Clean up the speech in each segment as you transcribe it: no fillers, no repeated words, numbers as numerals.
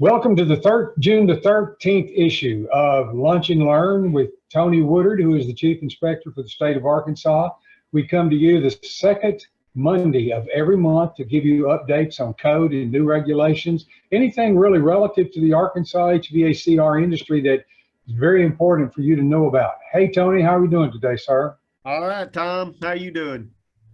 Welcome to the June the 13th issue of Lunch and Learn with Tony Woodard, who is the Chief Inspector for the state of Arkansas. We come to you the second Monday of every month to give you updates on code and new regulations, anything really relative to the Arkansas HVACR industry that is very important for you to know about. Hey, Tony, how are you doing today, sir? All right, Tom, how you doing?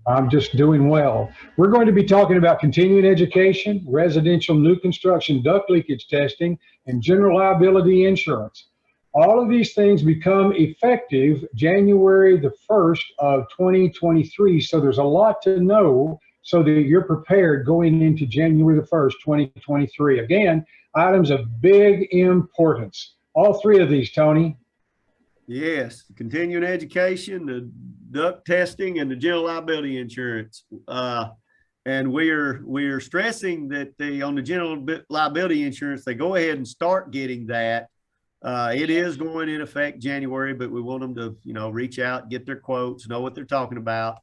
I'm just doing well. We're going to be talking about continuing education, residential new construction duct leakage testing, and general liability insurance. All of these things become effective January the 1st of 2023. So there's a lot to know so that you're prepared going into January the 1st, 2023. Again, items of big importance. All three of these, Tony. Yes, continuing education, the duct testing, and the general liability insurance. And we're stressing that on the general liability insurance, they go ahead and start getting that. It is going in effect January, but we want them to, reach out, get their quotes, know what they're talking about,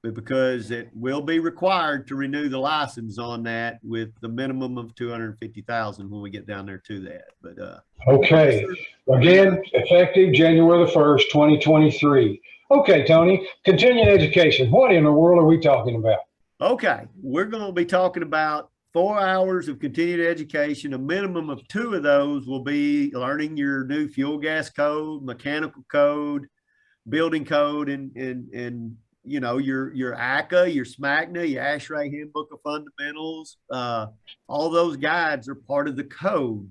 but because it will be required to renew the license on that with the minimum of $250,000 when we get down there to that. But okay, again, effective January the 1st, 2023. Okay, Tony, continuing education. What in the world are we talking about? Okay, we're going to be talking about 4 hours of continuing education. A minimum of 2 of those will be learning your new fuel gas code, mechanical code, building code, and your ACA, your SMACNA, your ASHRAE Handbook of Fundamentals. All those guides are part of the code.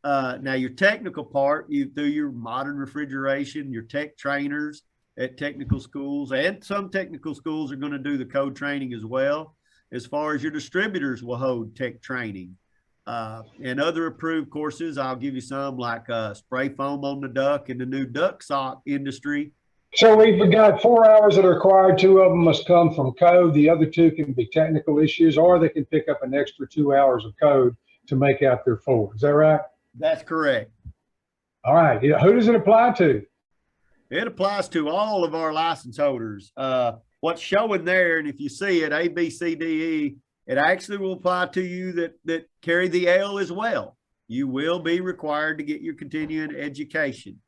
Now your technical part, you do your modern refrigeration, your tech trainers at technical schools, and some technical schools are going to do the code training as well. As far as your distributors will hold tech training. And other approved courses, I'll give you some like spray foam on the duct and the new duct sock industry. So we've got 4 hours that are required. 2 of them must come from code. The other 2 can be technical issues, or they can pick up an extra 2 hours of code to make out their 4. Is that right? That's correct. All right. Who does it apply to? It applies to all of our license holders. What's showing there, and if you see it, A, B, C, D, E, it actually will apply to you that carry the L as well. You will be required to get your continuing education.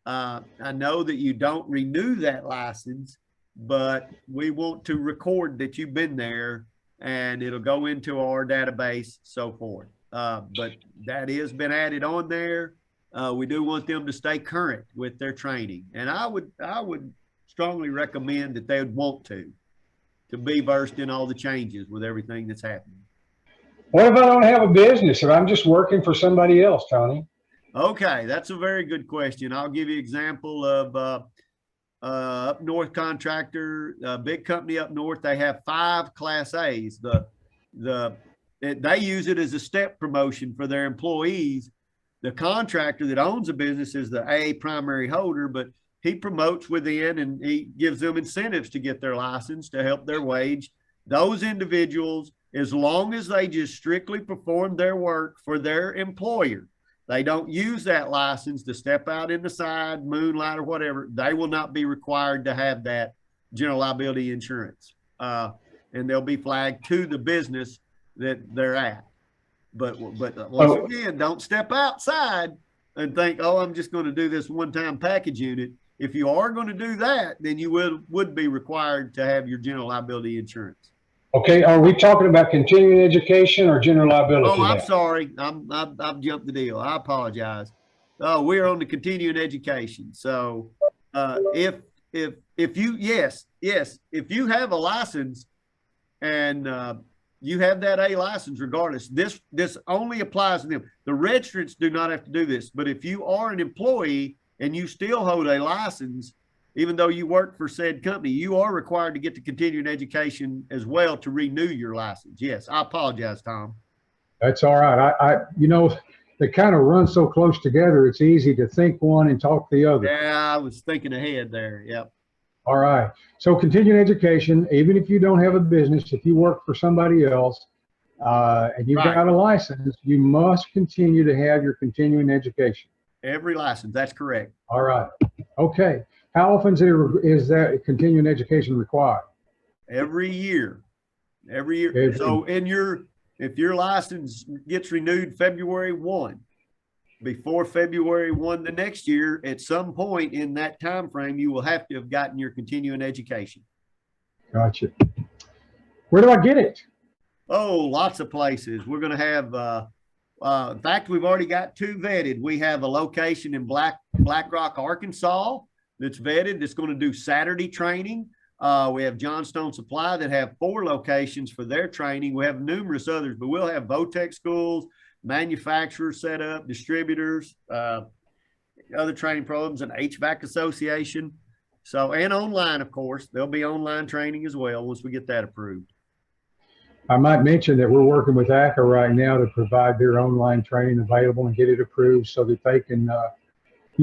I know that you don't renew that license, but we want to record that you've been there, and it'll go into our database, so forth. But that has been added on there. We do want them to stay current with their training, and I would strongly recommend that they would want to be versed in all the changes with everything that's happening. What if I don't have a business, if I'm just working for somebody else, Tony? Okay, that's a very good question. I'll give you an example of up north contractor, a big company up north. They have 5 Class A's. They use it as a step promotion for their employees. The contractor that owns a business is the A primary holder, but he promotes within and he gives them incentives to get their license to help their wage. Those individuals, as long as they just strictly perform their work for their employer, they don't use that license to step out in the side, moonlight, or whatever, they will not be required to have that general liability insurance. And they'll be flagged to the business that they're at. But once again, don't step outside and think, oh, I'm just going to do this one-time package unit. If you are going to do that, then you would be required to have your general liability insurance. Okay, are we talking about continuing education or general liability? Oh, I'm sorry. I've jumped the deal. I apologize. Oh, we're on the continuing education. So if you have a license and you have that A license regardless, this only applies to them. The registrants do not have to do this, but if you are an employee and you still hold a license, even though you work for said company, you are required to get the continuing education as well to renew your license. Yes, I apologize, Tom. That's all right. They kind of run so close together, it's easy to think one and talk the other. Yeah, I was thinking ahead there. Yep. All right. So continuing education, even if you don't have a business, if you work for somebody else and you've got a license, you must continue to have your continuing education. Every license, that's correct. All right. Okay. How often is that continuing education required? Every year. So in your if your license gets renewed February 1, before February 1 the next year, at some point in that time frame, you will have to have gotten your continuing education. Gotcha. Where do I get it? Oh, lots of places. We're going to have, in fact, we've already got 2 vetted. We have a location in Black Rock, Arkansas that's vetted, that's going to do Saturday training. We have Johnstone Supply that have 4 locations for their training. We have numerous others, but we'll have Votech schools, manufacturers set up, distributors, other training programs, and HVAC association. So, and online, of course, there'll be online training as well once we get that approved. I might mention that we're working with ACA right now to provide their online training available and get it approved so that they can,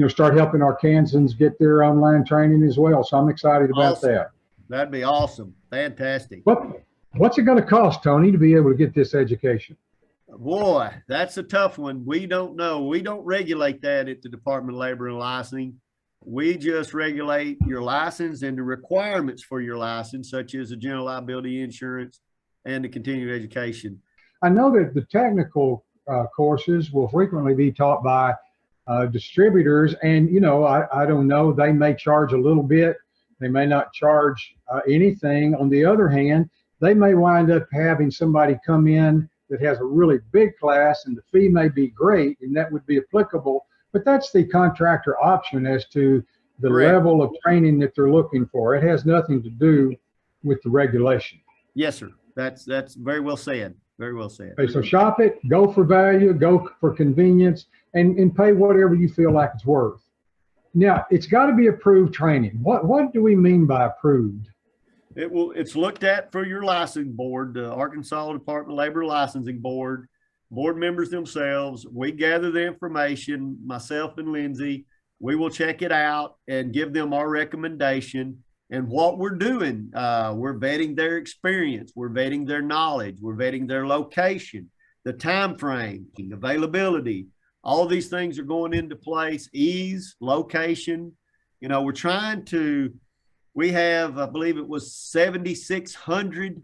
start helping Arkansans get their online training as well. So I'm excited about that. That'd be awesome. Fantastic. What's it going to cost, Tony, to be able to get this education? Boy, that's a tough one. We don't know. We don't regulate that at the Department of Labor and Licensing. We just regulate your license and the requirements for your license, such as the general liability insurance and the continuing education. I know that the technical courses will frequently be taught by distributors, and I don't know, they may charge a little bit, they may not charge anything. On the other hand, they may wind up having somebody come in that has a really big class, and the fee may be great, and that would be applicable, but that's the contractor option as to the Correct. level of training that they're looking for. It has nothing to do with the regulation. Yes, sir. That's very well said. Very well said. Okay, so shop it, go for value, go for convenience, and pay whatever you feel like it's worth. Now, it's got to be approved training. What do we mean by approved? It's looked at for your licensing board, the Arkansas Department of Labor Licensing Board, board members themselves. We gather the information, myself and Lindsay. We will check it out and give them our recommendation. And what we're doing, we're vetting their experience, we're vetting their knowledge, we're vetting their location, the time frame, availability. All these things are going into place. Ease, location. We're trying to. We have, I believe it was 7,600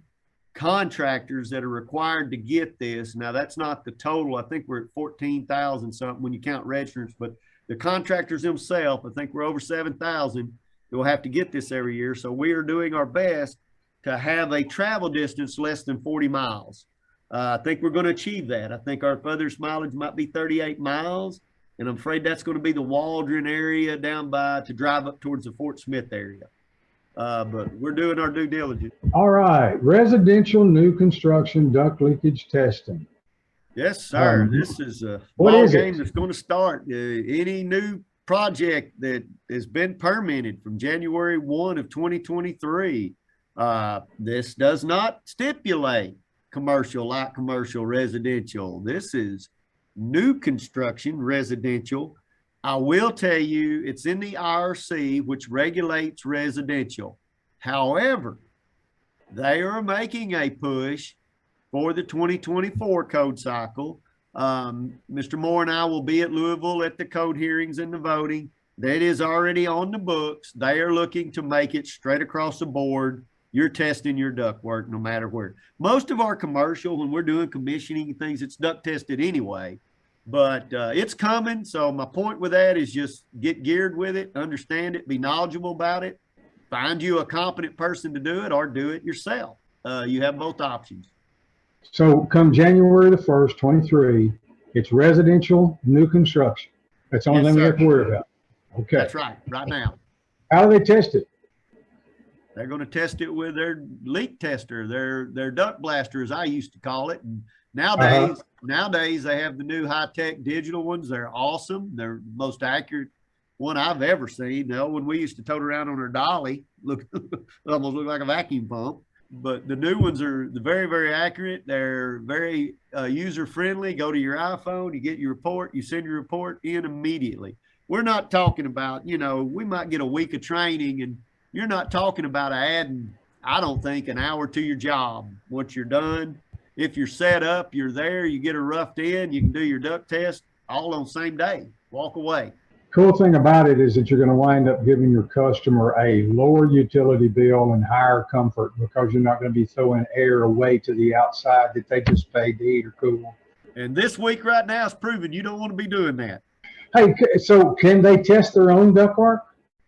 contractors that are required to get this. Now, that's not the total. I think we're at 14,000 something when you count registrants, but the contractors themselves, I think we're over 7,000 that will have to get this every year. So we are doing our best to have a travel distance less than 40 miles. I think we're going to achieve that. I think our furthest mileage might be 38 miles, and I'm afraid that's going to be the Waldron area down to drive up towards the Fort Smith area. But we're doing our due diligence. All right. Residential new construction duct leakage testing. Yes, sir. This is a ball game that's going to start. Any new project that has been permitted from January 1 of 2023, this does not stipulate light commercial, residential. This is new construction residential. I will tell you, it's in the IRC, which regulates residential. However, they are making a push for the 2024 code cycle. Mr. Moore and I will be at Louisville at the code hearings and the voting. That is already on the books. They are looking to make it straight across the board. You're testing your duct work no matter where. Most of our commercial, when we're doing commissioning things, it's duct tested anyway. But it's coming. So my point with that is just get geared with it, understand it, be knowledgeable about it, find you a competent person to do it, or do it yourself. You have both options. So come January the 1st, 23, it's residential new construction. That's the only thing we have to worry about. Okay. That's right now. How do they test it? They're going to test it with their leak tester, their duct blaster, as I used to call it. And nowadays they have the new high-tech digital ones. They're awesome. They're the most accurate one I've ever seen. When we used to tote around on our dolly, almost look like a vacuum pump. But the new ones are very, very accurate. They're very user-friendly. Go to your iPhone, you get your report, you send your report in immediately. We're not talking about, we might get a week of training, and you're not talking about adding, I don't think, an hour to your job. Once you're done, if you're set up, you're there, you get a roughed in, you can do your duct test all on the same day, walk away. Cool thing about it is that you're going to wind up giving your customer a lower utility bill and higher comfort because you're not going to be throwing air away to the outside that they just paid to heat or cool. And this week right now is proving you don't want to be doing that. Hey, so can they test their own ductwork?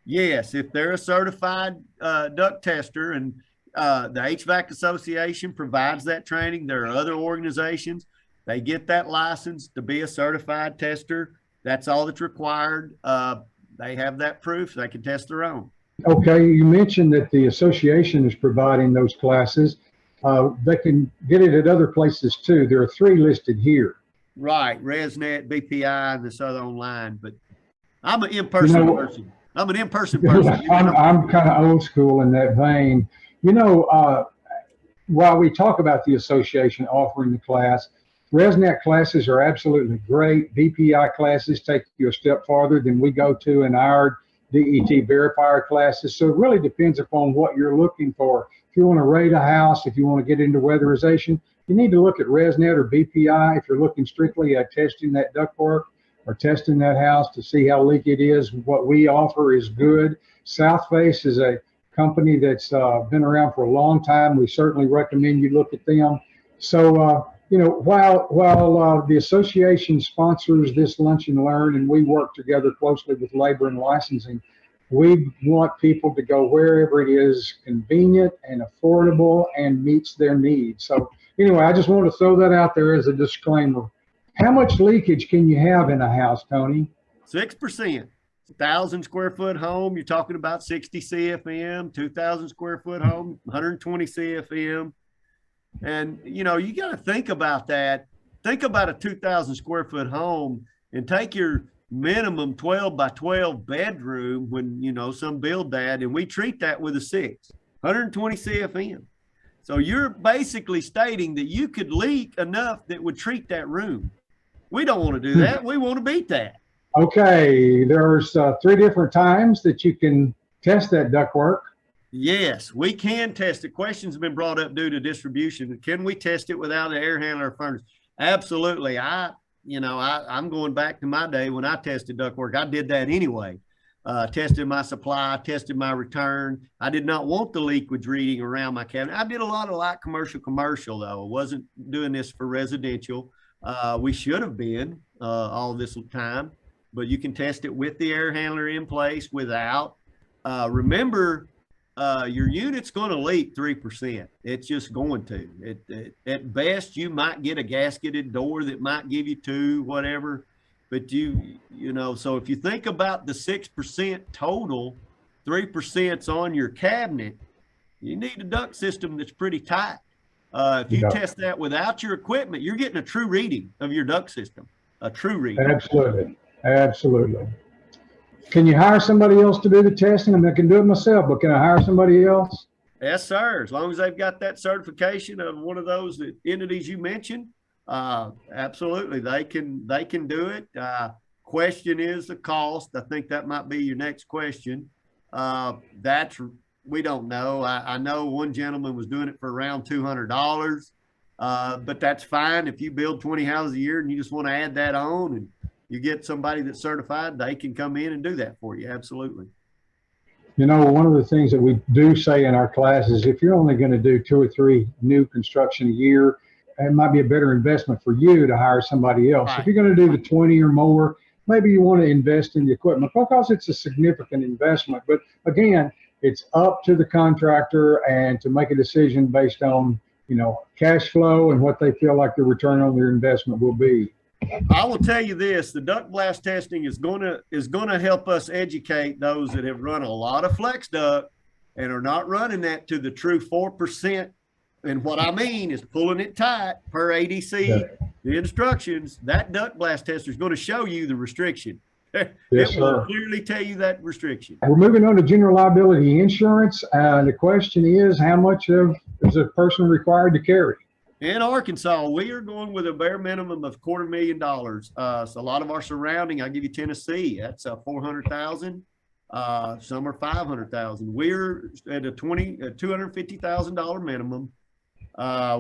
Yes, if they're a certified duct tester, and the HVAC Association provides that training. There are other organizations, they get that license to be a certified tester. That's all that's required. They have that proof, they can test their own. Okay, you mentioned that the association is providing those classes. They can get it at other places too. There are 3 listed here. Right, ResNet, BPI, and this other online. But I'm an in-person person. I'm an in-person person. I'm kind of old school in that vein. You know, while we talk about the association offering the class, ResNet classes are absolutely great. BPI classes take you a step farther than we go to in our DET verifier classes. So it really depends upon what you're looking for. If you want to rate a house, if you want to get into weatherization, you need to look at ResNet or BPI. If you're looking strictly at testing that ductwork or testing that house to see how leaky it is, what we offer is good. Southface is a company that's been around for a long time. We certainly recommend you look at them. So, you know, while the association sponsors this Lunch and Learn, and we work together closely with labor and licensing, we want people to go wherever it is convenient and affordable and meets their needs. So anyway, I just want to throw that out there as a disclaimer. How much leakage can you have in a house, Tony? 6%. 1,000 square foot home, you're talking about 60 CFM, 2,000 square foot home, 120 CFM. And, you know, you got to think about that. Think about a 2,000 square foot home and take your minimum 12 by 12 bedroom when, you know, some build that, and we treat that with a 6, 120 CFM. So you're basically stating that you could leak enough that would treat that room. We don't want to do that. We want to beat that. Okay, there's 3 different times that you can test that ductwork. Yes, we can test it. Questions have been brought up due to distribution. Can we test it without an air handler or furnace? Absolutely. I'm going back to my day when I tested ductwork. I did that anyway. Tested my supply, tested my return. I did not want the leakage reading around my cabinet. I did a lot of light commercial though. I wasn't doing this for residential. We should have been all this time, but you can test it with the air handler in place, without. Remember, your unit's going to leak 3%. It's just going to. At best, you might get a gasketed door that might give you 2, whatever. But you know, so if you think about the 6% total, 3%'s on your cabinet, you need a duct system that's pretty tight. If you test that without your equipment, you're getting a true reading of your duct system, a true reading. Absolutely. Absolutely. Can you hire somebody else to do the testing? I mean, I can do it myself, but can I hire somebody else? Yes, sir. As long as they've got that certification of one of those entities you mentioned, absolutely, they can do it. Question is the cost. I think that might be your next question. We don't know. I know one gentleman was doing it for around $200, but that's fine. If you build 20 houses a year and you just want to add that on and you get somebody that's certified, they can come in and do that for you. Absolutely. You know, one of the things that we do say in our classes, if you're only going to do 2 or 3 new construction a year, it might be a better investment for you to hire somebody else. Right. If you're going to do the 20 or more, maybe you want to invest in the equipment because it's a significant investment. But again, it's up to the contractor and to make a decision based on, you know, cash flow and what they feel like the return on their investment will be. I will tell you this: the duct blast testing is going to help us educate those that have run a lot of flex duct and are not running that to the true 4%. And what I mean is pulling it tight per ADC, the instructions. That duct blast tester is going to show you the restriction. Yes, it will clearly tell you that restriction. We're moving on to general liability insurance. The question is, how much is a person required to carry? In Arkansas, we are going with a bare minimum of $250,000. So a lot of our surrounding, I'll give you Tennessee, that's $400,000. Some are $500,000. We're at a $250,000 minimum.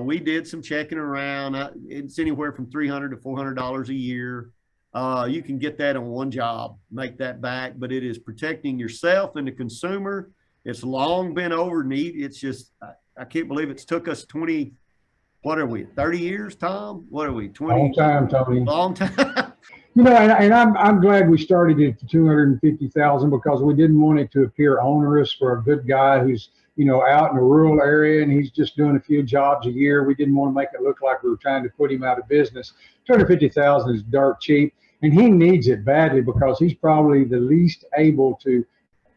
We did some checking around. It's anywhere from $300 to $400 a year. You can get that on one job, make that back, but it is protecting yourself and the consumer. It's long been over need. It's just, I can't believe it's took us 20, what are we, 30 years, Tom? What are we, 20? Long time, Tony. Long time. You know, and I'm glad we started it for 250,000 because we didn't want it to appear onerous for a good guy who's, you know, out in a rural area and he's just doing a few jobs a year. We didn't want to make it look like we were trying to put him out of business. 250,000 is dirt cheap, and he needs it badly because he's probably the least able to,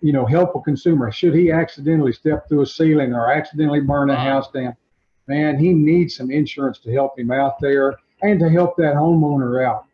you know, help a consumer. Should he accidentally step through a ceiling or accidentally burn a house down, man, he needs some insurance to help him out there and to help that homeowner out.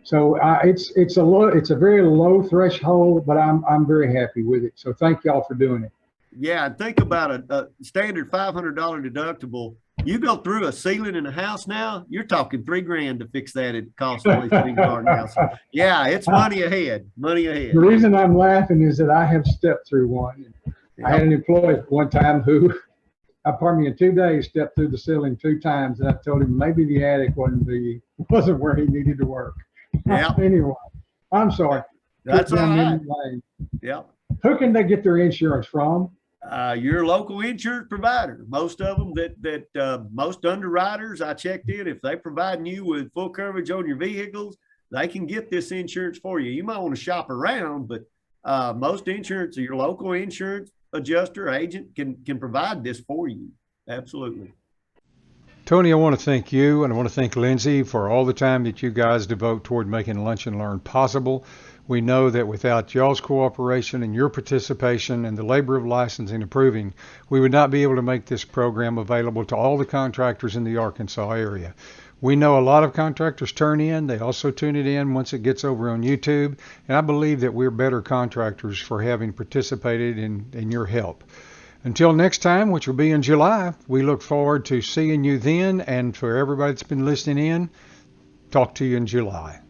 So it's a very low threshold, but I'm very happy with it. So thank y'all for doing it. Yeah, and think about a standard $500 deductible. You go through a ceiling in a house now, you're talking $3,000 to fix that at costly garden house. Yeah, it's money ahead, money ahead. The reason I'm laughing is that I have stepped through one. I had an employee one time who, in 2 days, stepped through the ceiling 2 times, and I told him maybe the attic wasn't where he needed to work. Yeah. Anyway, I'm sorry. That's all right. Yeah. Who can they get their insurance from? Your local insurance provider. Most of them most underwriters I checked in, if they providing you with full coverage on your vehicles, they can get this insurance for you. You might want to shop around, but most insurance, your local insurance adjuster agent can provide this for you. Absolutely. Tony, I want to thank you and I want to thank Lindsay for all the time that you guys devote toward making Lunch and Learn possible. We know that without y'all's cooperation and your participation and the labor of licensing and approving, we would not be able to make this program available to all the contractors in the Arkansas area. We know a lot of contractors turn in. They also tune it in once it gets over on YouTube. And I believe that we're better contractors for having participated in your help. Until next time, which will be in July, we look forward to seeing you then. And for everybody that's been listening in, talk to you in July.